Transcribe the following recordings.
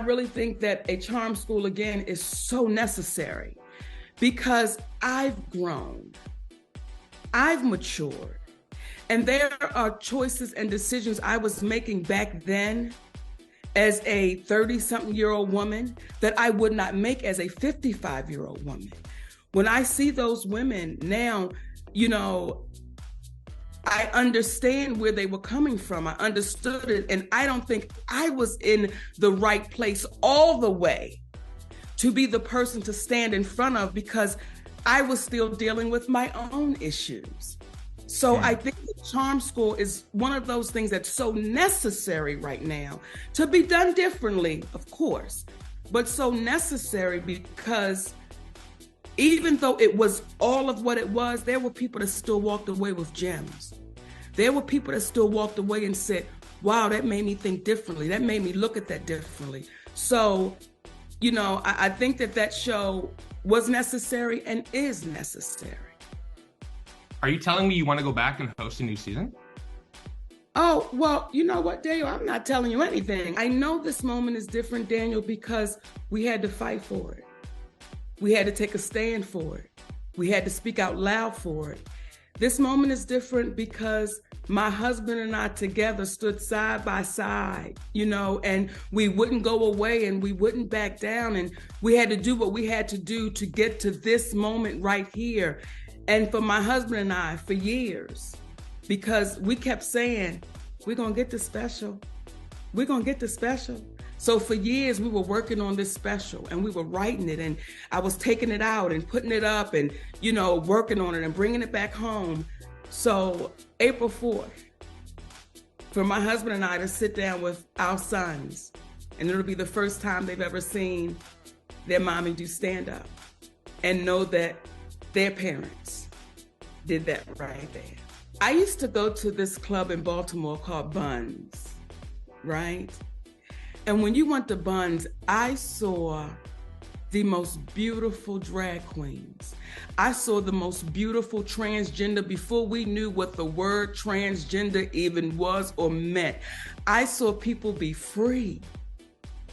really think that a charm school, again, is so necessary because I've grown, I've matured, and there are choices and decisions I was making back then as a 30-something-year-old woman that I would not make as a 55-year-old woman. When I see those women now, you know, I understand where they were coming from. I understood it. And I don't think I was in the right place all the way to be the person to stand in front of, because I was still dealing with my own issues. So I think the charm school is one of those things that's so necessary right now to be done differently, of course, but so necessary because even though it was all of what it was, there were people that still walked away with gems. There were people that still walked away and said, wow, that made me think differently. That made me look at that differently. So, you know, I think that show was necessary and is necessary. Are you telling me you want to go back and host a new season? Oh, well, you know what, Daniel? I'm not telling you anything. I know this moment is different, Daniel, because we had to fight for it. We had to take a stand for it. We had to speak out loud for it. This moment is different because my husband and I together stood side by side, you know, and we wouldn't go away and we wouldn't back down. And we had to do what we had to do to get to this moment right here. And for my husband and I, for years, because we kept saying, we're going to get the special. We're going to get the special. So for years, we were working on this special and we were writing it, and I was taking it out and putting it up and, you know, working on it and bringing it back home. So April 4th, for my husband and I to sit down with our sons, and it'll be the first time they've ever seen their mommy do stand up and know that their parents did that right there. I used to go to this club in Baltimore called Buns, right? And when you went to Buns, I saw the most beautiful drag queens. I saw the most beautiful transgender before we knew what the word transgender even was or meant. I saw people be free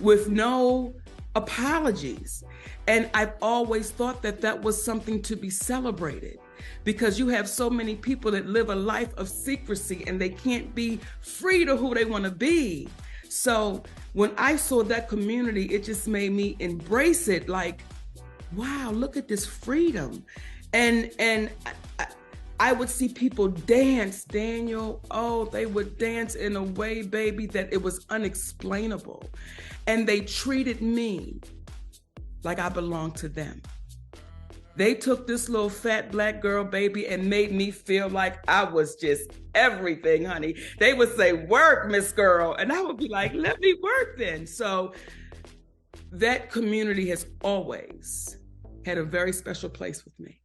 with no apologies. And I've always thought that that was something to be celebrated, because you have so many people that live a life of secrecy and they can't be free to who they want to be. So when I saw that community, it just made me embrace it. Like, wow, look at this freedom. And I would see people dance, Daniel. Oh, they would dance in a way, baby, that it was unexplainable. And they treated me like I belonged to them. They took this little fat black girl, baby, and made me feel like I was just everything, honey. They would say, work, Miss Girl. And I would be like, let me work then. So that community has always had a very special place with me.